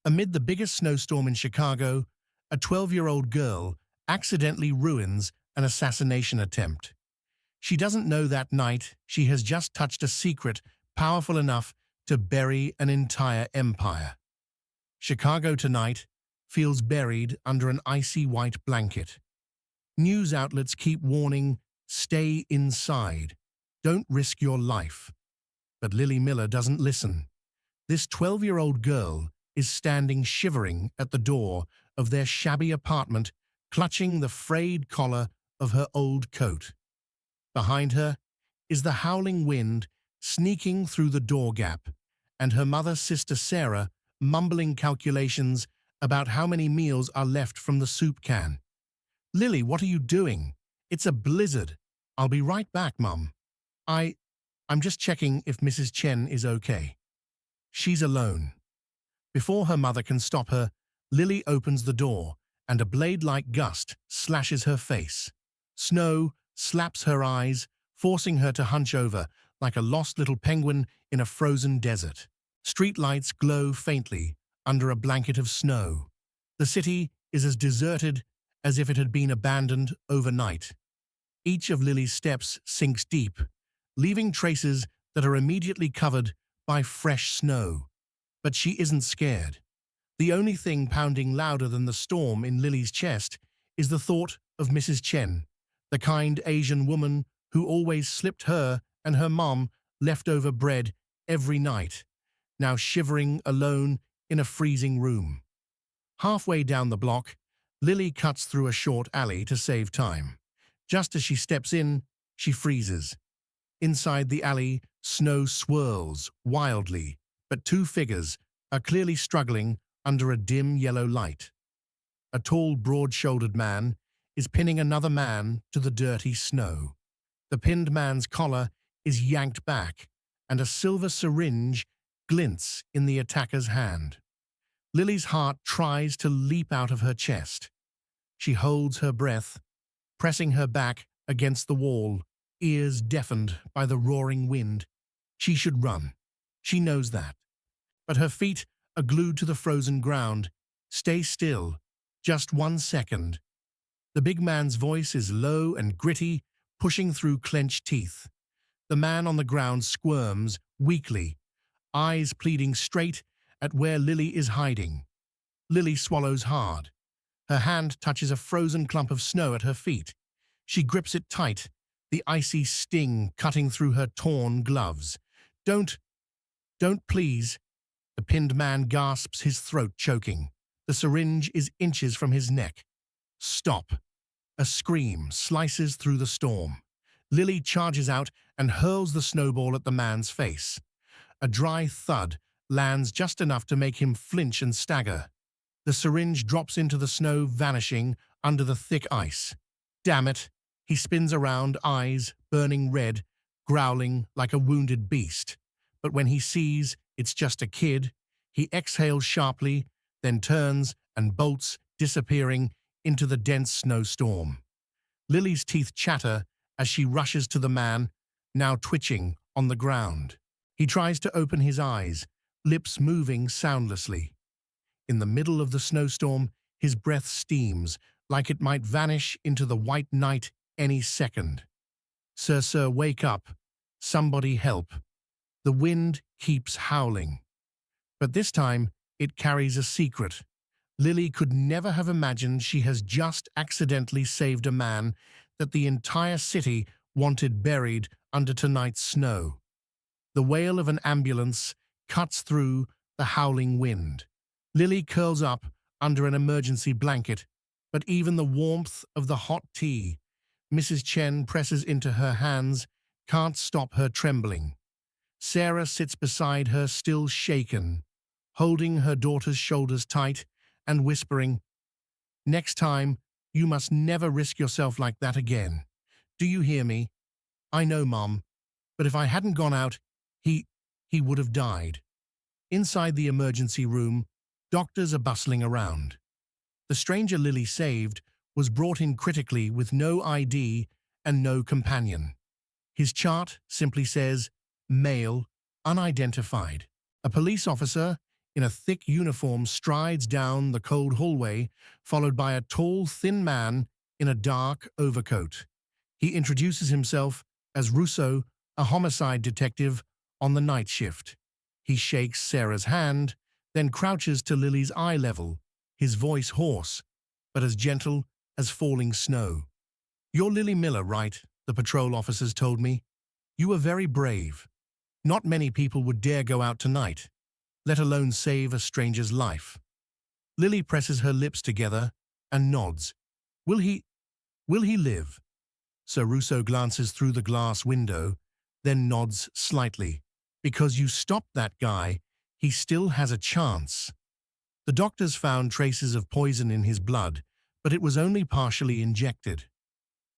Amid the biggest snowstorm in Chicago, a 12-year-old girl accidentally ruins an assassination attempt. She doesn't know that night she has just touched a secret powerful enough to bury an entire empire. Chicago tonight feels buried under an icy white blanket. News outlets keep warning, stay inside, don't risk your life. But Lily Miller doesn't listen. This 12-year-old girl is standing shivering at the door of their shabby apartment, clutching the frayed collar of her old coat. Behind her is the howling wind sneaking through the door gap, and her sister Sarah mumbling calculations about how many meals are left from the soup can. "Lily, what are you doing? It's a blizzard. I'll be right back, Mum. I'm just checking if Mrs. Chen is okay." She's alone. Before her mother can stop her, Lily opens the door, and a blade-like gust slashes her face. Snow slaps her eyes, forcing her to hunch over like a lost little penguin in a frozen desert. Streetlights glow faintly under a blanket of snow. The city is as deserted as if it had been abandoned overnight. Each of Lily's steps sinks deep, leaving traces that are immediately covered by fresh snow. But she isn't scared. The only thing pounding louder than the storm in Lily's chest is the thought of Mrs. Chen, the kind Asian woman who always slipped her and her mom leftover bread every night, now shivering alone in a freezing room. Halfway down the block, Lily cuts through a short alley to save time. Just as she steps in, she freezes. Inside the alley, snow swirls wildly, but two figures are clearly struggling under a dim yellow light. A tall, broad-shouldered man is pinning another man to the dirty snow. The pinned man's collar is yanked back, and a silver syringe glints in the attacker's hand. Lily's heart tries to leap out of her chest. She holds her breath, pressing her back against the wall, ears deafened by the roaring wind. She should run. She knows that. But her feet are glued to the frozen ground. "Stay still. Just 1 second." The big man's voice is low and gritty, pushing through clenched teeth. The man on the ground squirms weakly, eyes pleading straight at where Lily is hiding. Lily swallows hard. Her hand touches a frozen clump of snow at her feet. She grips it tight, the icy sting cutting through her torn gloves. Don't, please." The pinned man gasps, his throat choking. The syringe is inches from his neck. "Stop." A scream slices through the storm. Lily charges out and hurls the snowball at the man's face. A dry thud lands just enough to make him flinch and stagger. The syringe drops into the snow, vanishing under the thick ice. Damn it! He spins around, eyes burning red, growling like a wounded beast. But when he sees it's just a kid, he exhales sharply, then turns and bolts, disappearing into the dense snowstorm. Lily's teeth chatter as she rushes to the man, now twitching on the ground. He tries to open his eyes, lips moving soundlessly. In the middle of the snowstorm, his breath steams, like it might vanish into the white night any second. Sir, wake up. Somebody help." The wind keeps howling. But this time, it carries a secret. Lily could never have imagined she has just accidentally saved a man that the entire city wanted buried under tonight's snow. The wail of an ambulance cuts through the howling wind. Lily curls up under an emergency blanket, but even the warmth of the hot tea Mrs. Chen presses into her hands can't stop her trembling. Sarah sits beside her, still shaken, holding her daughter's shoulders tight and whispering, "Next time, you must never risk yourself like that again. Do you hear me? I know, Mom, but if I hadn't gone out, he would have died." Inside the emergency room, doctors are bustling around. The stranger Lily saved was brought in critically with no ID and no companion. His chart simply says, "Male, unidentified." A police officer in a thick uniform strides down the cold hallway, followed by a tall, thin man in a dark overcoat. He introduces himself as Russo, a homicide detective on the night shift. He shakes Sarah's hand, then crouches to Lily's eye level, his voice hoarse, but as gentle as falling snow. "You're Lily Miller, right?" the patrol officers told me. "You were very brave. Not many people would dare go out tonight, let alone save a stranger's life." Lily presses her lips together and nods. Will he live?" Sir Russo glances through the glass window, then nods slightly. "Because you stopped that guy, he still has a chance." The doctors found traces of poison in his blood, but it was only partially injected.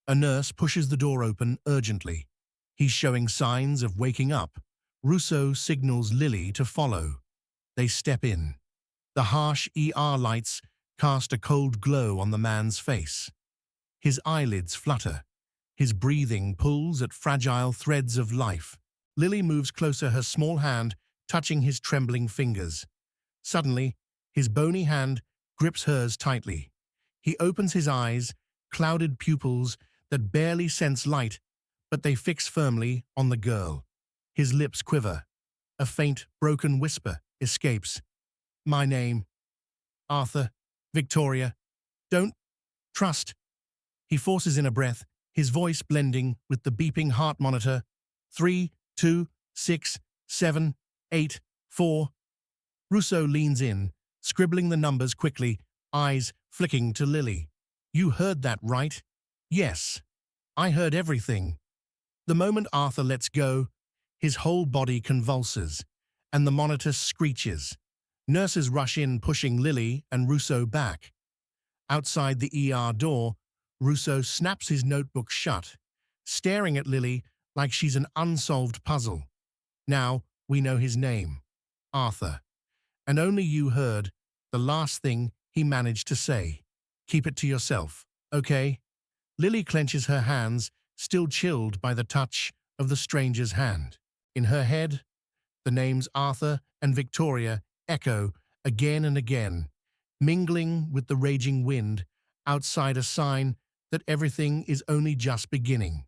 A nurse pushes the door open urgently. He's showing signs of waking up. Russo signals Lily to follow. They step in. The harsh ER lights cast a cold glow on the man's face. His eyelids flutter. His breathing pulls at fragile threads of life. Lily moves closer, her small hand touching his trembling fingers. Suddenly, his bony hand grips hers tightly. He opens his eyes, clouded pupils that barely sense light, but they fix firmly on the girl. His lips quiver. A faint, broken whisper escapes. "My name, Arthur, Victoria. Don't trust." He forces in a breath, his voice blending with the beeping heart monitor. 3, 2, 6, 7, 8, 4. Russo leans in, scribbling the numbers quickly, eyes flicking to Lily. "You heard that, right?" "Yes. I heard everything." The moment Arthur lets go, his whole body convulses, and the monitor screeches. Nurses rush in, pushing Lily and Russo back. Outside the ER door, Russo snaps his notebook shut, staring at Lily like she's an unsolved puzzle. "Now we know his name. Arthur. And only you heard the last thing he managed to say. Keep it to yourself, okay?" Lily clenches her hands, still chilled by the touch of the stranger's hand. In her head, the names Arthur and Victoria echo again and again, mingling with the raging wind outside, a sign that everything is only just beginning.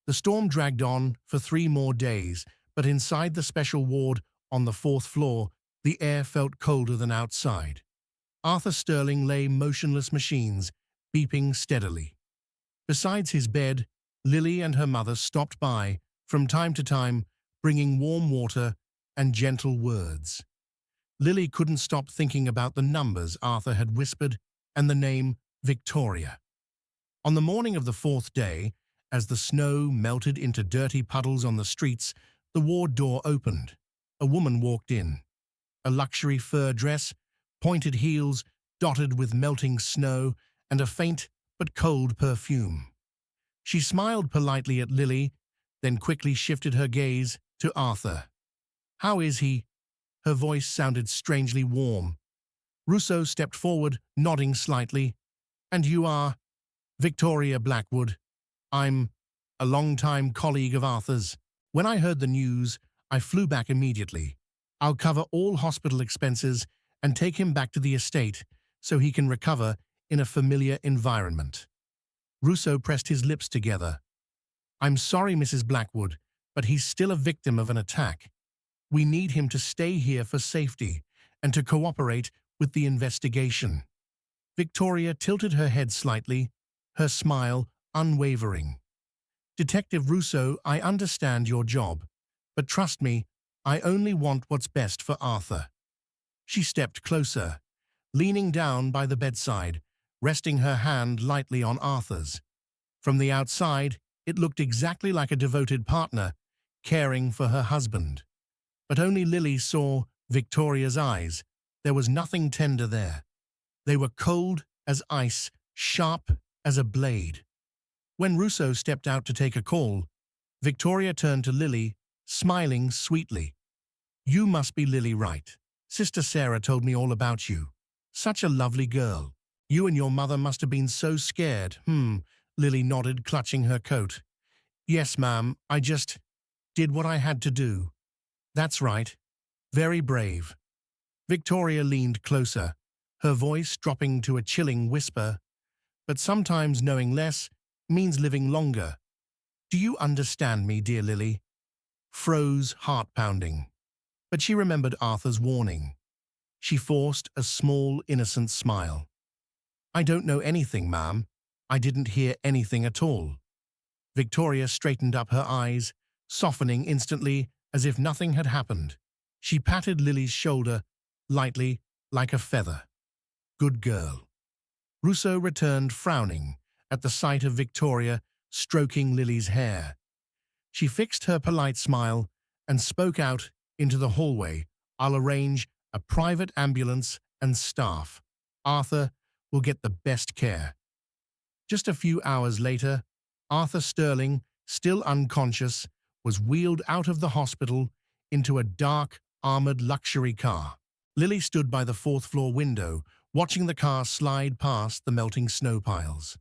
The storm dragged on for 3 more days, but inside the special ward on the 4th floor, the air felt colder than outside. Arthur Sterling lay motionless, machines beeping steadily. Besides his bed, Lily and her mother stopped by from time to time, bringing warm water and gentle words. Lily couldn't stop thinking about the numbers Arthur had whispered and the name Victoria. On the morning of the 4th day, as the snow melted into dirty puddles on the streets, the ward door opened. A woman walked in. A luxury fur dress, pointed heels dotted with melting snow, and a faint but cold perfume. She smiled politely at Lily, then quickly shifted her gaze to Arthur. "How is he?" Her voice sounded strangely warm. Russo stepped forward, nodding slightly. "And you are?" "Victoria Blackwood. I'm a long-time colleague of Arthur's. When I heard the news, I flew back immediately. I'll cover all hospital expenses and take him back to the estate so he can recover in a familiar environment." Russo pressed his lips together. "I'm sorry, Mrs. Blackwood, but he's still a victim of an attack. We need him to stay here for safety and to cooperate with the investigation." Victoria tilted her head slightly, her smile unwavering. "Detective Russo, I understand your job, but trust me, I only want what's best for Arthur." She stepped closer, leaning down by the bedside, resting her hand lightly on Arthur's. From the outside, it looked exactly like a devoted partner, caring for her husband. But only Lily saw Victoria's eyes. There was nothing tender there. They were cold as ice, sharp as a blade. When Russo stepped out to take a call, Victoria turned to Lily, smiling sweetly. "You must be Lily, right? Sister Sarah told me all about you. Such a lovely girl. You and your mother must have been so scared." Lily nodded, clutching her coat. "Yes, ma'am, I just did what I had to do." "That's right. Very brave." Victoria leaned closer, her voice dropping to a chilling whisper. But sometimes knowing less means living longer. Do you understand me, dear Lily? Froze, heart-pounding. But she remembered Arthur's warning. She forced a small, innocent smile. I don't know anything, ma'am. I didn't hear anything at all. Victoria straightened up her eyes, softening instantly as if nothing had happened. She patted Lily's shoulder, lightly, like a feather. Good girl. Rousseau returned frowning at the sight of Victoria stroking Lily's hair. She fixed her polite smile and spoke out into the hallway. I'll arrange a private ambulance and staff. Arthur will get the best care. Just a few hours later, Arthur Sterling, still unconscious, was wheeled out of the hospital into a dark, armored luxury car. Lily stood by the fourth-floor window, watching the car slide past the melting snow piles.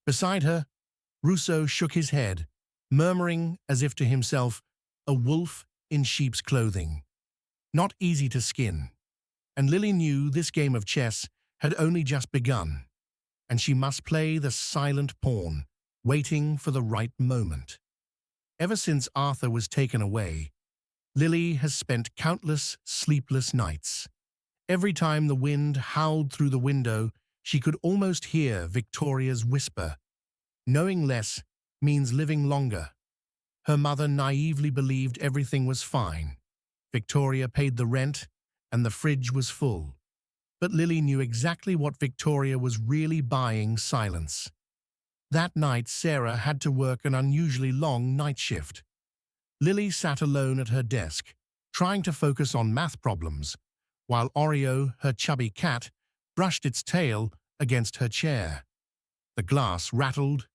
Beside her, Rousseau shook his head, murmuring as if to himself, a wolf in sheep's clothing. Not easy to skin. And Lily knew this game of chess had only just begun, and she must play the silent pawn, waiting for the right moment. Ever since Arthur was taken away, Lily has spent countless sleepless nights. Every time the wind howled through the window, she could almost hear Victoria's whisper. Knowing less means living longer. Her mother naively believed everything was fine. Victoria paid the rent, and the fridge was full. But Lily knew exactly what Victoria was really buying: silence. That night, Sarah had to work an unusually long night shift. Lily sat alone at her desk, trying to focus on math problems, while Oreo, her chubby cat, brushed its tail against her chair. The glass rattled.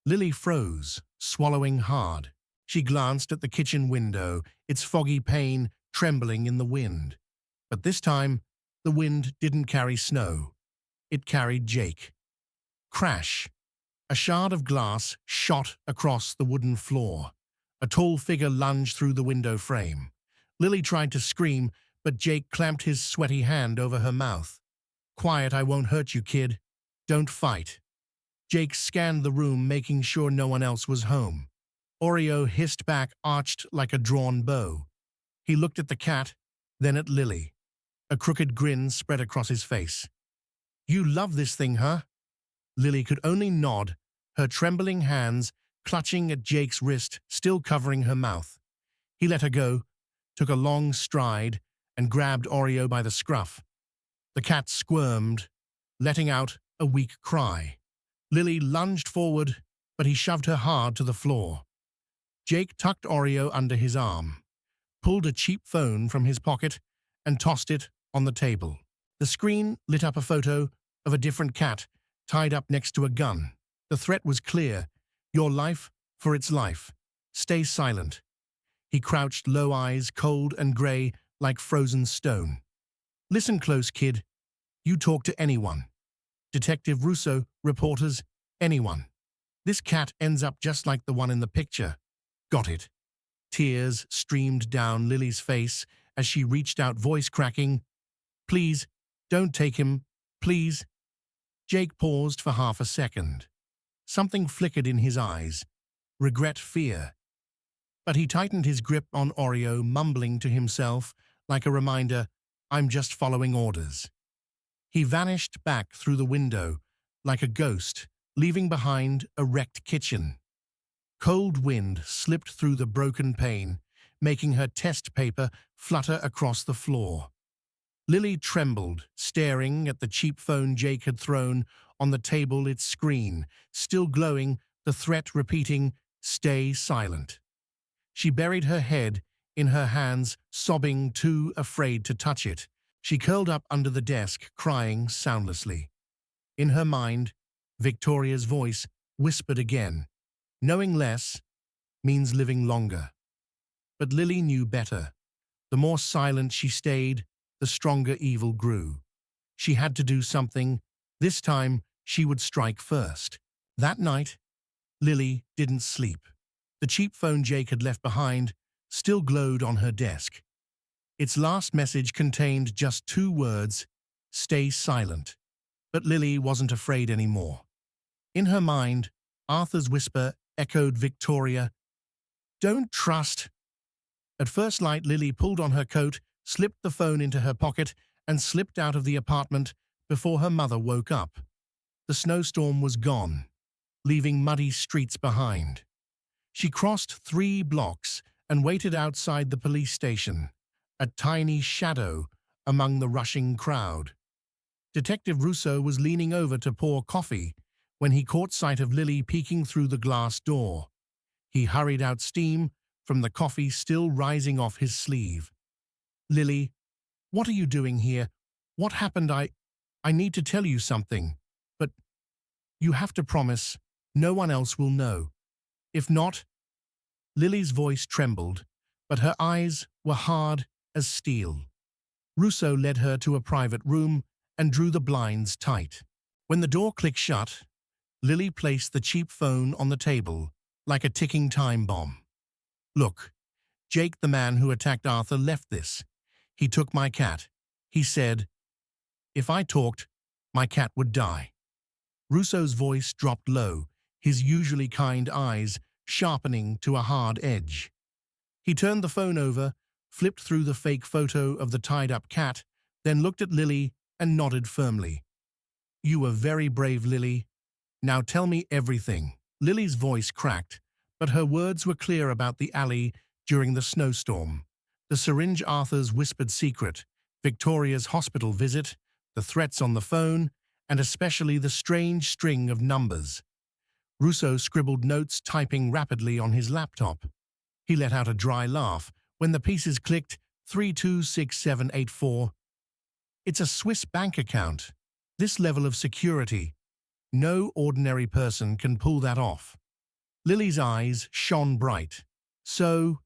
Lily froze, swallowing hard. She glanced at the kitchen window, its foggy pane trembling in the wind. But this time, the wind didn't carry snow. It carried Jake. Crash! A shard of glass shot across the wooden floor. A tall figure lunged through the window frame. Lily tried to scream, but Jake clamped his sweaty hand over her mouth. Quiet, I won't hurt you, kid. Don't fight. Jake scanned the room, making sure no one else was home. Oreo hissed back, arched like a drawn bow. He looked at the cat, then at Lily. A crooked grin spread across his face. You love this thing, huh? Lily could only nod, her trembling hands clutching at Jake's wrist, still covering her mouth. He let her go, took a long stride, and grabbed Oreo by the scruff. The cat squirmed, letting out a weak cry. Lily lunged forward, but he shoved her hard to the floor. Jake tucked Oreo under his arm, pulled a cheap phone from his pocket, and tossed it on the table. The screen lit up a photo of a different cat tied up next to a gun. The threat was clear. Your life for its life. Stay silent. He crouched, low eyes cold and gray like frozen stone. Listen close, kid. You talk to anyone. Detective Rousseau, reporters, anyone. This cat ends up just like the one in the picture. Got it. Tears streamed down Lily's face as she reached out, voice cracking. Please, don't take him, please. Jake paused for half a second. Something flickered in his eyes. Regret, fear. But he tightened his grip on Oreo, mumbling to himself like a reminder, I'm just following orders. He vanished back through the window like a ghost, leaving behind a wrecked kitchen. Cold wind slipped through the broken pane, making her test paper flutter across the floor. Lily trembled, staring at the cheap phone Jake had thrown on the table, its screen still glowing, the threat repeating, stay silent. She buried her head in her hands, sobbing, too afraid to touch it. She curled up under the desk, crying soundlessly. In her mind, Victoria's voice whispered again, knowing less means living longer. But Lily knew better. The more silent she stayed, the stronger evil grew. She had to do something. This time, she would strike first. That night, Lily didn't sleep. The cheap phone Jake had left behind still glowed on her desk. Its last message contained just 2 words, "Stay silent." But Lily wasn't afraid anymore. In her mind, Arthur's whisper echoed Victoria, "Don't trust." At first light, Lily pulled on her coat, slipped the phone into her pocket, and slipped out of the apartment before her mother woke up. The snowstorm was gone, leaving muddy streets behind. She crossed 3 blocks and waited outside the police station, a tiny shadow among the rushing crowd. Detective Russo was leaning over to pour coffee when he caught sight of Lily peeking through the glass door. He hurried out, steam from the coffee still rising off his sleeve. "Lily, what are you doing here? What happened? I need to tell you something, but you have to promise no one else will know. If not..." Lily's voice trembled, but her eyes were hard as steel. Russo led her to a private room and drew the blinds tight. When the door clicked shut, Lily placed the cheap phone on the table like a ticking time bomb. "Look, Jake, the man who attacked Arthur, left this. He took my cat. He said, if I talked, my cat would die." Russo's voice dropped low, his usually kind eyes sharpening to a hard edge. He turned the phone over, flipped through the fake photo of the tied-up cat, then looked at Lily and nodded firmly. "You were very brave, Lily. Now tell me everything." Lily's voice cracked, but her words were clear about the alley during the snowstorm. The syringe, Arthur's whispered secret, Victoria's hospital visit, the threats on the phone, and especially the strange string of numbers. Russo scribbled notes, typing rapidly on his laptop. He let out a dry laugh when the pieces clicked. 326784. It's a Swiss bank account. This level of security. No ordinary person can pull that off. Lily's eyes shone bright. "So,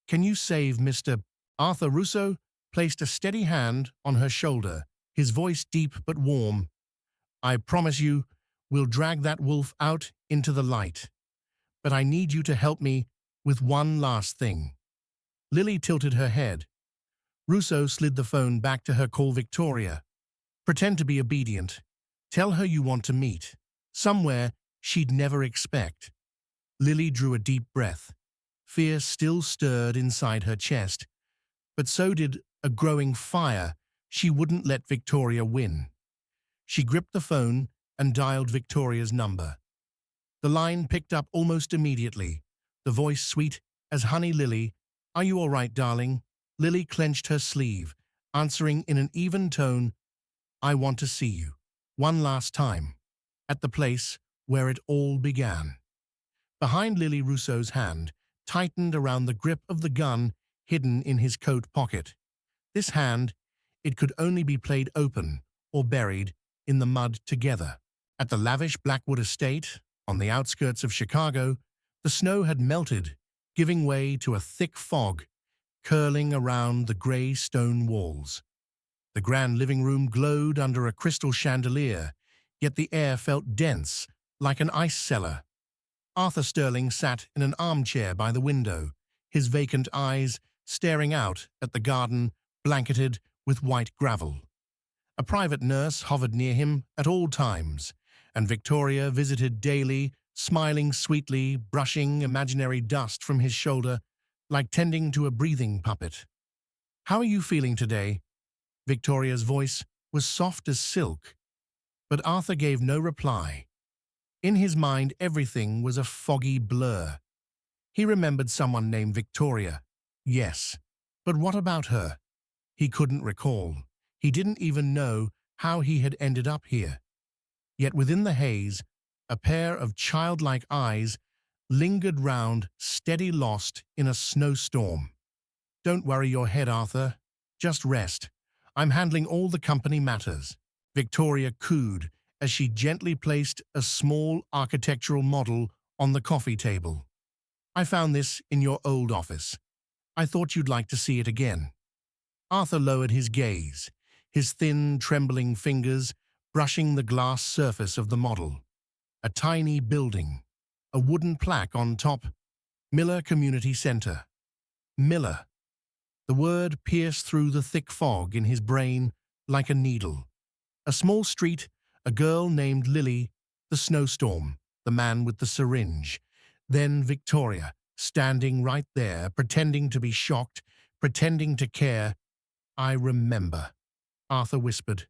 can you save Mr. Arthur?" Russo placed a steady hand on her shoulder, his voice deep but warm. "I promise you, we'll drag that wolf out into the light. But I need you to help me with one last thing." Lily tilted her head. Russo slid the phone back to her. "Call Victoria. Pretend to be obedient. Tell her you want to meet. Somewhere she'd never expect." Lily drew a deep breath. Fear still stirred inside her chest, but so did a growing fire. She wouldn't let Victoria win. She gripped the phone and dialed Victoria's number. The line picked up almost immediately, the voice sweet as honey. "Lily, are you all right, darling?" Lily clenched her sleeve, answering in an even tone, "I want to see you. One last time. At the place where it all began." Behind Lily, Russo's hand tightened around the grip of the gun hidden in his coat pocket. This hand, it could only be played open or buried in the mud together. At the lavish Blackwood estate, on the outskirts of Chicago, the snow had melted, giving way to a thick fog curling around the gray stone walls. The grand living room glowed under a crystal chandelier, yet the air felt dense, like an ice cellar. Arthur Sterling sat in an armchair by the window, his vacant eyes staring out at the garden blanketed with white gravel. A private nurse hovered near him at all times, and Victoria visited daily, smiling sweetly, brushing imaginary dust from his shoulder, like tending to a breathing puppet. "How are you feeling today?" Victoria's voice was soft as silk, but Arthur gave no reply. In his mind, everything was a foggy blur. He remembered someone named Victoria. Yes, but what about her? He couldn't recall. He didn't even know how he had ended up here. Yet within the haze, a pair of childlike eyes lingered round, steady, lost in a snowstorm. "Don't worry your head, Arthur. Just rest. I'm handling all the company matters." Victoria cooed as she gently placed a small architectural model on the coffee table. "I found this in your old office. I thought you'd like to see it again." Arthur lowered his gaze, his thin, trembling fingers brushing the glass surface of the model. A tiny building, a wooden plaque on top, Miller Community Center. Miller. The word pierced through the thick fog in his brain like a needle. A small street, a girl named Lily, the snowstorm, the man with the syringe. Then Victoria, standing right there, pretending to be shocked, pretending to care. "I remember," Arthur whispered.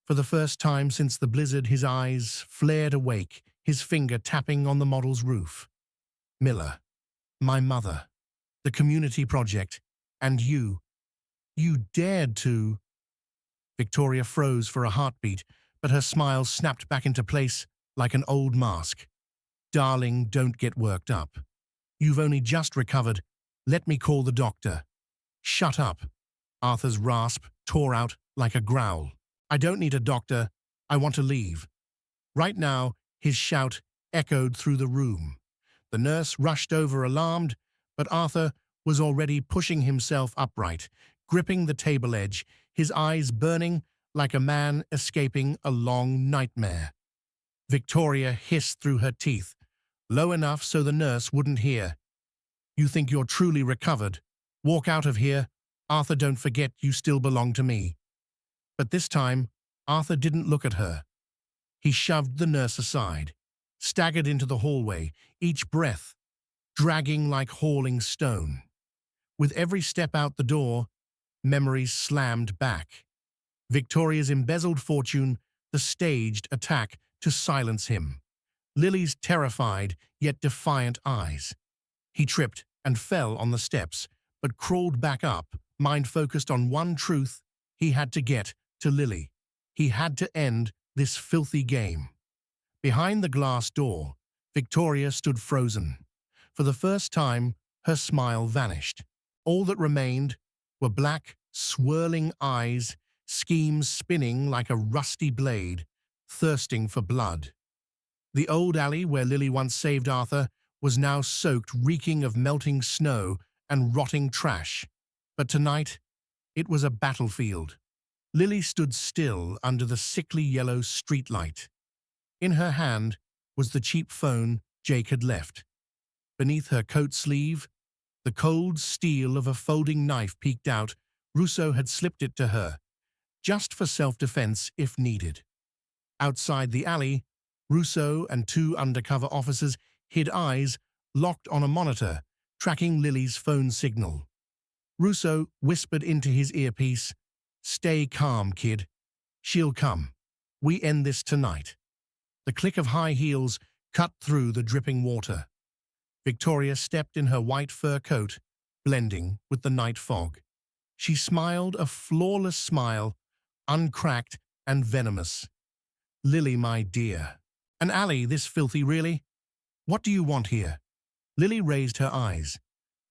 For the first time since the blizzard, his eyes flared awake, his finger tapping on the model's roof. "Miller, my mother, the community project, and you. You dared to—" Victoria froze for a heartbeat, but her smile snapped back into place like an old mask. "Darling, don't get worked up. You've only just recovered. Let me call the doctor." "Shut up." Arthur's rasp tore out like a growl. "I don't need a doctor. I want to leave." Right now, his shout echoed through the room. The nurse rushed over alarmed, but Arthur was already pushing himself upright, gripping the table edge, his eyes burning like a man escaping a long nightmare. Victoria hissed through her teeth, low enough so the nurse wouldn't hear. "You think you're truly recovered? Walk out of here. Arthur, don't forget you still belong to me." But this time, Arthur didn't look at her. He shoved the nurse aside, staggered into the hallway, each breath dragging like hauling stone. With every step out the door, memories slammed back. Victoria's embezzled fortune, the staged attack to silence him. Lily's terrified yet defiant eyes. He tripped and fell on the steps, but crawled back up, mind focused on one truth: he had to get to Lily. He had to end this filthy game. Behind the glass door, Victoria stood frozen. For the first time, her smile vanished. All that remained were black, swirling eyes, schemes spinning like a rusty blade, thirsting for blood. The old alley where Lily once saved Arthur was now soaked, reeking of melting snow and rotting trash. But tonight, it was a battlefield. Lily stood still under the sickly yellow streetlight. In her hand was the cheap phone Jake had left. Beneath her coat sleeve, the cold steel of a folding knife peeked out. Russo had slipped it to her, just for self-defense if needed. Outside the alley, Russo and two undercover officers hid eyes locked on a monitor, tracking Lily's phone signal. Russo whispered into his earpiece, "Stay calm, kid. She'll come. We end this tonight." The click of high heels cut through the dripping water. Victoria stepped in her white fur coat, blending with the night fog. She smiled a flawless smile, uncracked and venomous. "Lily, my dear. An alley this filthy, really? What do you want here?" Lily raised her eyes,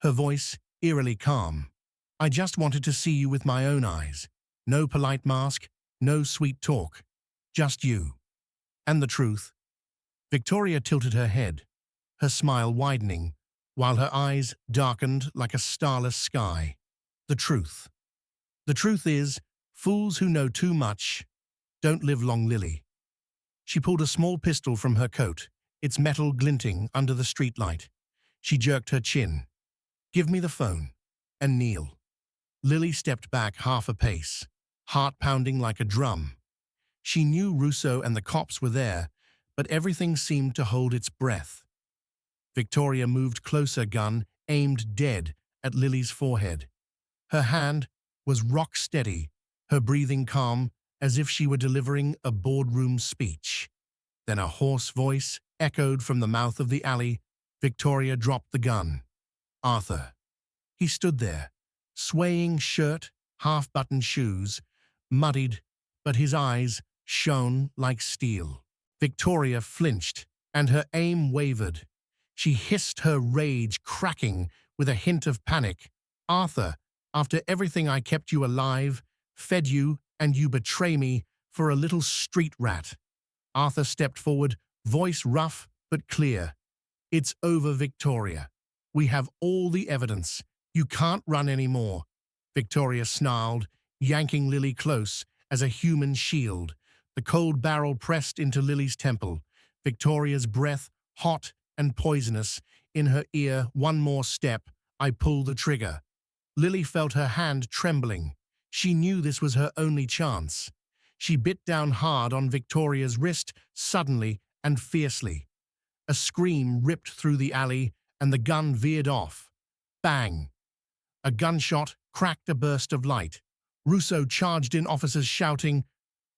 her voice eerily calm. "I just wanted to see you with my own eyes. No polite mask, no sweet talk. Just you. And the truth." Victoria tilted her head, her smile widening, while her eyes darkened like a starless sky. "The truth. The truth is, fools who know too much don't live long, Lily." She pulled a small pistol from her coat, its metal glinting under the streetlight. She jerked her chin. "Give me the phone, and kneel." Lily stepped back half a pace, heart pounding like a drum. She knew Russo and the cops were there, but everything seemed to hold its breath. Victoria moved closer, gun aimed dead at Lily's forehead. Her hand was rock steady, her breathing calm, as if she were delivering a boardroom speech. Then a hoarse voice echoed from the mouth of the alley. Victoria dropped the gun. "Arthur." He stood there, swaying shirt, half-buttoned shoes, muddied, but his eyes shone like steel. Victoria flinched, and her aim wavered. She hissed, her rage cracking with a hint of panic. "Arthur, after everything I kept you alive, fed you, and you betray me for a little street rat." Arthur stepped forward, voice rough but clear. "It's over, Victoria. We have all the evidence. You can't run anymore." Victoria snarled, yanking Lily close as a human shield. The cold barrel pressed into Lily's temple. Victoria's breath, hot and poisonous, in her ear. "One more step, I pull the trigger." Lily felt her hand trembling. She knew this was her only chance. She bit down hard on Victoria's wrist suddenly and fiercely. A scream ripped through the alley and the gun veered off. Bang! A gunshot cracked a burst of light. Russo charged in, officers shouting,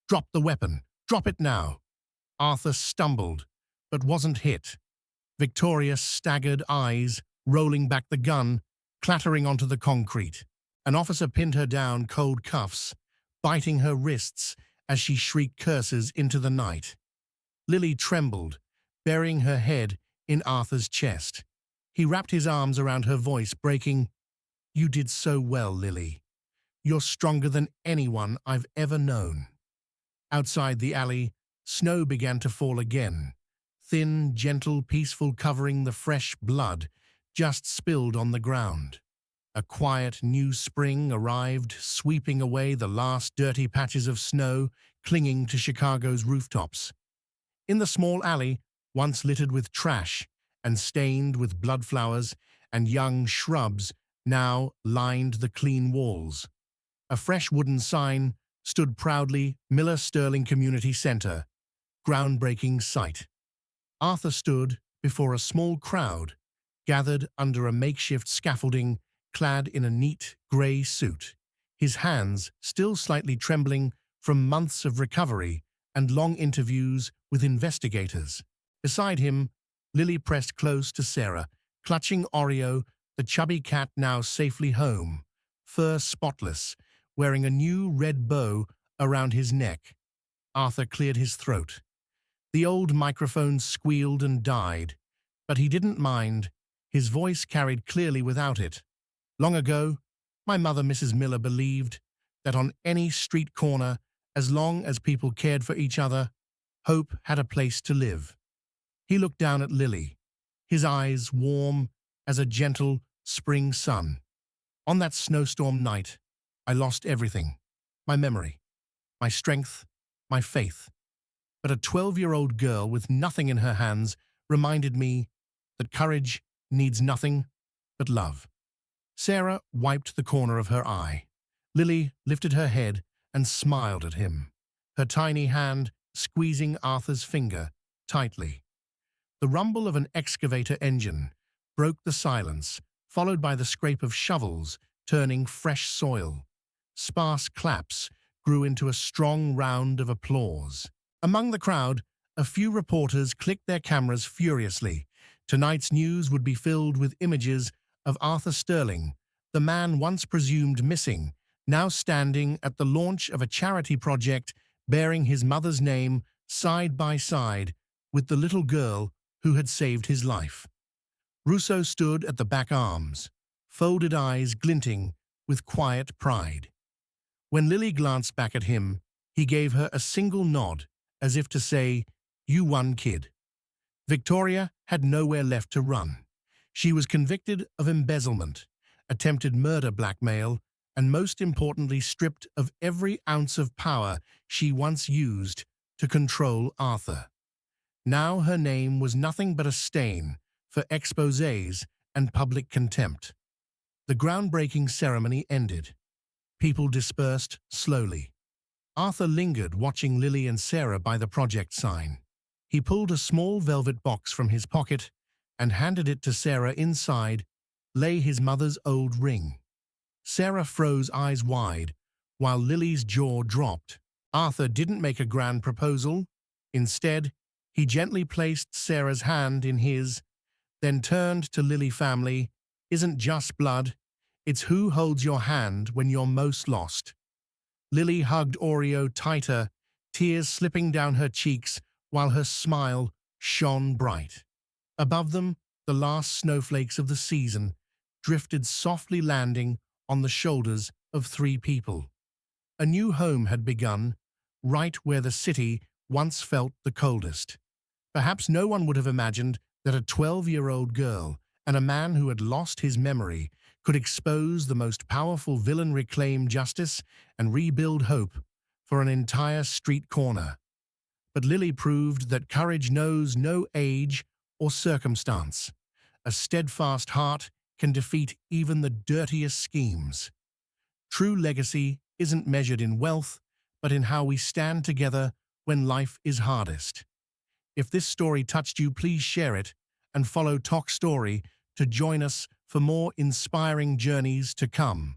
"Drop the weapon! Drop it now!" Arthur stumbled, but wasn't hit. Victoria staggered, eyes rolling back, the gun clattering onto the concrete. An officer pinned her down, cold cuffs biting her wrists as she shrieked curses into the night. Lily trembled, burying her head in Arthur's chest. He wrapped his arms around her, voice breaking, "You did so well, Lily. You're stronger than anyone I've ever known." Outside the alley, snow began to fall again. Thin, gentle, peaceful, covering the fresh blood just spilled on the ground. A quiet new spring arrived, sweeping away the last dirty patches of snow clinging to Chicago's rooftops. In the small alley, once littered with trash and stained with blood flowers and young shrubs, now lined the clean walls. A fresh wooden sign stood proudly, "Miller Sterling Community Center." Groundbreaking sight. Arthur stood before a small crowd, gathered under a makeshift scaffolding, clad in a neat gray suit, his hands still slightly trembling from months of recovery and long interviews with investigators. Beside him, Lily pressed close to Sarah, clutching Oreo, the chubby cat now safely home, fur spotless, wearing a new red bow around his neck. Arthur cleared his throat. The old microphone squealed and died, but he didn't mind. His voice carried clearly without it. "Long ago, my mother, Mrs. Miller, believed that on any street corner, as long as people cared for each other, hope had a place to live." He looked down at Lily, his eyes warm as a gentle spring sun. "On that snowstorm night, I lost everything. My memory, my strength, my faith. But a 12-year-old girl with nothing in her hands reminded me that courage needs nothing but love." Sarah wiped the corner of her eye. Lily lifted her head and smiled at him, her tiny hand squeezing Arthur's finger tightly. The rumble of an excavator engine broke the silence, followed by the scrape of shovels turning fresh soil. Sparse claps grew into a strong round of applause. Among the crowd, a few reporters clicked their cameras furiously. Tonight's news would be filled with images of Arthur Sterling, the man once presumed missing, now standing at the launch of a charity project bearing his mother's name side by side with the little girl who had saved his life. Russo stood at the back, arms, folded, eyes glinting with quiet pride. When Lily glanced back at him, he gave her a single nod, as if to say, "You won, kid." Victoria had nowhere left to run. She was convicted of embezzlement, attempted murder, blackmail, and most importantly stripped of every ounce of power she once used to control Arthur. Now her name was nothing but a stain for exposés and public contempt. The groundbreaking ceremony ended. People dispersed slowly. Arthur lingered, watching Lily and Sarah by the project sign. He pulled a small velvet box from his pocket and handed it to Sarah. Inside lay his mother's old ring. Sarah froze, eyes wide, while Lily's jaw dropped. Arthur didn't make a grand proposal. Instead, he gently placed Sarah's hand in his, then turned to Lily. "Family isn't just blood, it's who holds your hand when you're most lost." Lily hugged Oreo tighter, tears slipping down her cheeks while her smile shone bright. Above them, the last snowflakes of the season drifted softly, landing on the shoulders of three people. A new home had begun, right where the city once felt the coldest. Perhaps no one would have imagined that a 12-year-old girl and a man who had lost his memory could expose the most powerful villain, reclaim justice, and rebuild hope for an entire street corner. But Lily proved that courage knows no age or circumstance. A steadfast heart can defeat even the dirtiest schemes. True legacy isn't measured in wealth, but in how we stand together when life is hardest. If this story touched you, please share it and follow Toch Story to join us for more inspiring journeys to come.